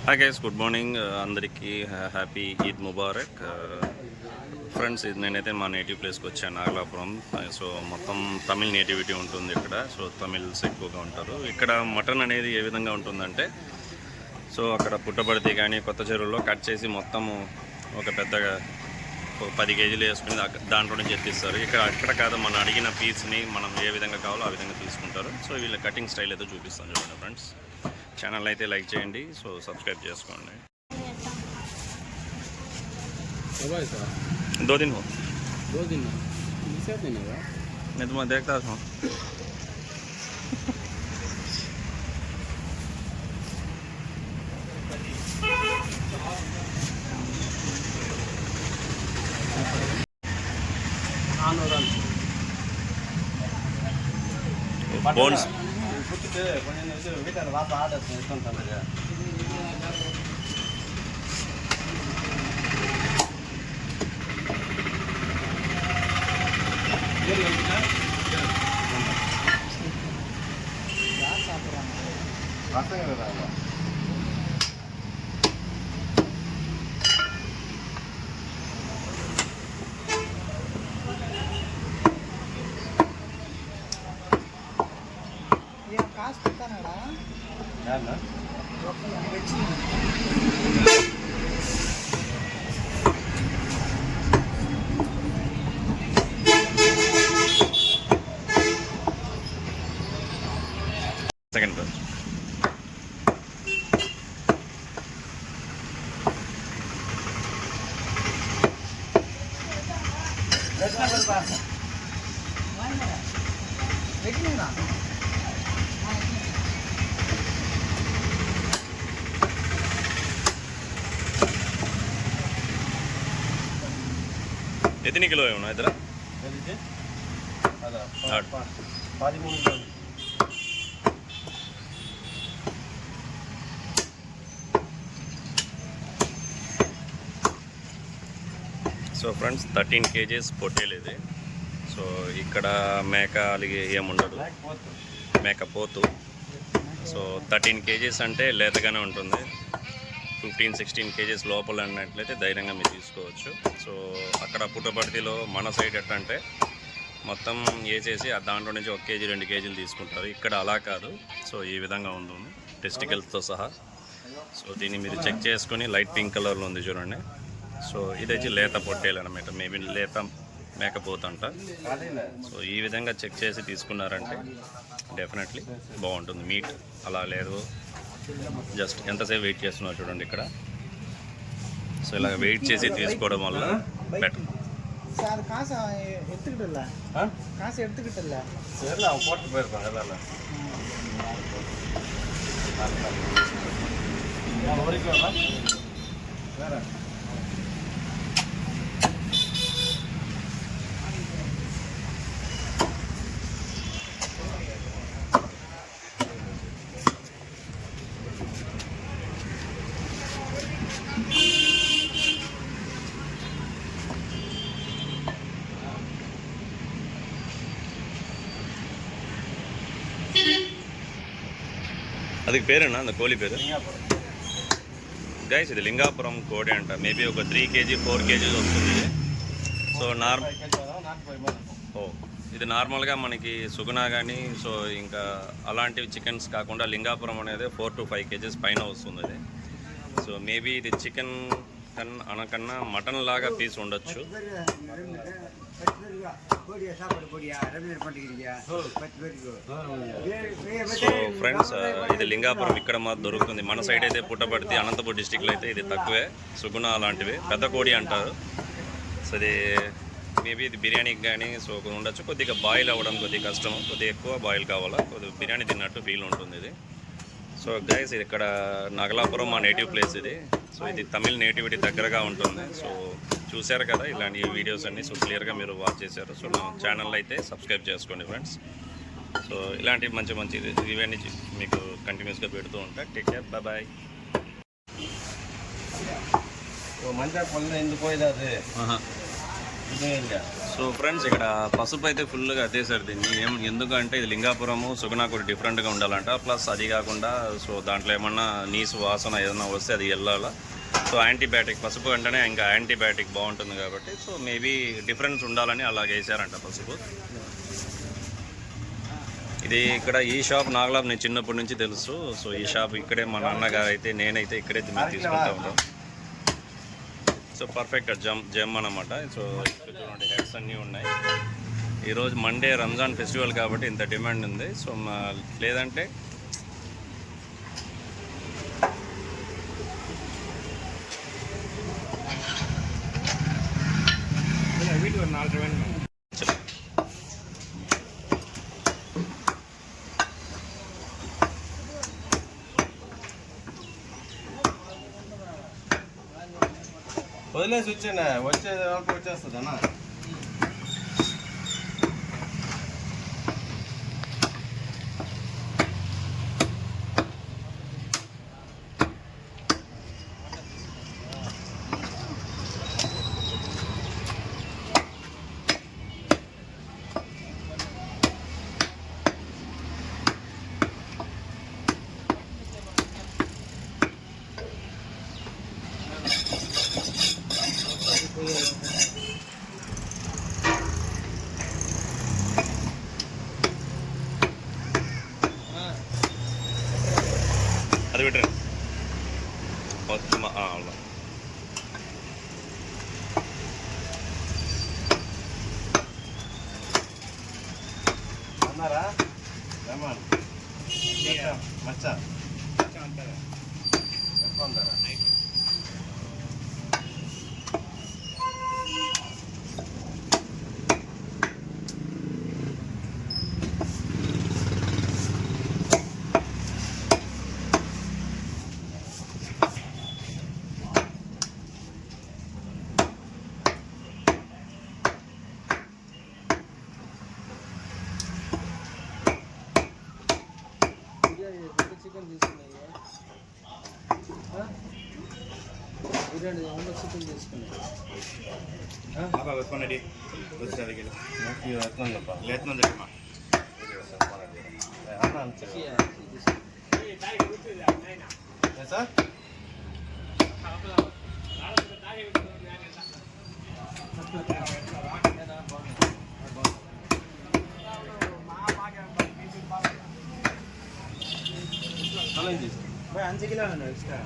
Hi guys, good morning అందరికీ. Happy Eid Mubarak friends. ఇది నేనైతే మా నేటివ్ ప్లేస్కి వచ్చాను, నాగలాపురం. సో మొత్తం తమిళ్ నేటివిటీ ఉంటుంది ఇక్కడ. సో తమిళ్స్ ఎక్కువగా ఉంటారు ఇక్కడ. మటన్ అనేది ఏ విధంగా ఉంటుందంటే, సో అక్కడ పుట్టపర్తి కానీ కొత్త చెరువులో కట్ చేసి మొత్తము ఒక పెద్దగా 10 కేజీలు వేసుకుని దాంట్లో నుంచి ఎత్తిస్తారు. అక్కడ కాదు, మనం అడిగిన పీస్ని మనం ఏ విధంగా కావాలో ఆ విధంగా తీసుకుంటారు. సో వీళ్ళ కటింగ్ స్టైల్ అయితే చూపిస్తాను చూడండి ఫ్రెండ్స్. ఛానల్ అయితే లైక్ చేయండి, సో సబ్స్క్రైब చేసుకోండి. 2 दिन हो 2 दिन तीसरा दिन होगा। मैं तुम्हें देखता हूँ. Bones second first. ఎన్ని కిలో ఏమన్నా ఇద్దరు? సో ఫ్రెండ్స్ 13 కేజీస్ పొట్టేలు ఇది. సో ఇక్కడ మేక అలిగి ఏముండదు, మేక పోతు. సో 13 కేజీస్ అంటే లేతగానే ఉంటుంది. 15-16 కేజీస్ లోపల అన్నట్లయితే ధైర్యంగా మీరు తీసుకోవచ్చు. సో అక్కడ పుట్టపర్తిలో మన సైడ్ ఎట్లా అంటే మొత్తం వేసేసి దాంట్లో నుంచి 1 కేజీ 2 కేజీలు తీసుకుంటారు. ఇక్కడ అలా కాదు. సో ఈ విధంగా ఉంటుంది టెస్టికల్స్తో సహా. సో దీన్ని మీరు చెక్ చేసుకొని లైట్ పింక్ కలర్లో ఉంది చూడండి. సో ఇదైతే లేత పొట్టేలు అనమాట, మేబీ లేత మేకపోతంట. సో ఈ విధంగా చెక్ చేసి తీసుకున్నారంటే డెఫినెట్లీ బాగుంటుంది మీట్. అలా లేదు, జస్ట్ ఎంతసేపు వెయిట్ చేస్తున్నారు చూడండి ఇక్కడ. సో ఇలా వెయిట్ చేసి తీసుకోవడం వల్ల బెటర్. అది పేరేనా అంత కోడి పేరు? గైస్ ఇది లింగాపురం కోడి అంట. మేబీ ఒక 3 కేజీ 4 కేజీస్ వస్తుంది. సో ఇది నార్మల్గా మనకి సుగుణ కానీ సో ఇంకా అలాంటివి చికెన్స్ కాకుండా లింగాపురం అనేది 4 to 5 కేజీస్ పైన వస్తుంది అది. సో మేబీ ఇది చికెన్ అనకన్నా మటన్ లాగా పీస్ ఉండొచ్చు. సో ఫ్రెండ్స్ ఇది లింగాపురం ఇక్కడ మాకు దొరుకుతుంది. మన సైడ్ అయితే పుట్టపర్తి అనంతపురం డిస్టిక్లో అయితే ఇది తక్కువే. సుగుణ అలాంటివి పెద్ద కోడి అంటారు. సో ఇది మేబీ ఇది బిర్యానీకి కానీ సో ఉండొచ్చు. కొద్దిగా బాయిల్ అవ్వడం కొద్దిగా కష్టం, కొద్దిగా ఎక్కువ బాయిల్ కావాలా, కొద్దిగా బిర్యానీ తిన్నట్టు ఫీల్ ఉంటుంది ఇది. సో గైస్ ఇది ఇక్కడ నాగలాపురం మా నేటివ్ ప్లేస్ ఇది. సో ఇది తమిళ్ నేటివిటీ దగ్గరగా ఉంటుంది. సో చూశారు కదా ఇలాంటి వీడియోస్ అన్నీ. సో క్లియర్గా మీరు వాచ్ చేశారు. సో నా ఛానల్ అయితే సబ్స్క్రైబ్ చేసుకోండి ఫ్రెండ్స్. సో ఇలాంటి మంచి మంచి ఇవన్నీ మీకు కంటిన్యూస్గా పెడుతూ ఉంటా. Take care, bye. ಮಂಜ ಪಲ್ಲೆ ಎಂದು ಕೊಯ್ದ ಅದು ಆಹಾ ಇದು ಇಲ್ಲ. ಸೊ సో ఫ్రెండ్స్ ఇక్కడ పసుపు అయితే ఫుల్గా అత్తేసారు దీన్ని ఎందుకంటే ఇది లింగాపురము సుగుణ కూడా డిఫరెంట్గా ఉండాలంట. ప్లస్ అది కాకుండా సో దాంట్లో ఏమన్నా నీసు వాసన ఏదైనా వస్తే అది వెళ్ళాలా. సో యాంటీబయాటిక్ పసుపు అంటేనే ఇంకా యాంటీబయాటిక్ బాగుంటుంది కాబట్టి సో మేబీ డిఫరెన్స్ ఉండాలని అలా వేసారంట పసుపు. ఇది ఇక్కడ ఈ షాప్ నాగలాబ్ నేను చిన్నప్పటి నుంచి తెలుసు. సో ఈ షాప్ ఇక్కడే మా నాన్నగారు అయితే నేనైతే ఇక్కడే తీసుకుంటూ ఉంటాం. సో పర్ఫెక్ట్ జమ్ అన్నమాట. సో ఇక్కడ చూడండి హెడ్స్ అన్నీ ఉన్నాయి. ఈరోజు మండే రంజాన్ ఫెస్టివల్ కాబట్టి ఇంత డిమాండ్ ఉంది. సో లేదంటే వదిలేసి వచ్చాను, వచ్చే వరకు వచ్చేస్తుంది అన్న. అది పెట్టండి మొత్తం అలా. అన్నారా రమాన్ మచ్చ ఎక్కువ అంటారా? చికెన్ తీసుకున్నాయి, బిర్యానీ చికెన్ తీసుకున్నాయి. సార్ भाई 5 किलो है ना इसका।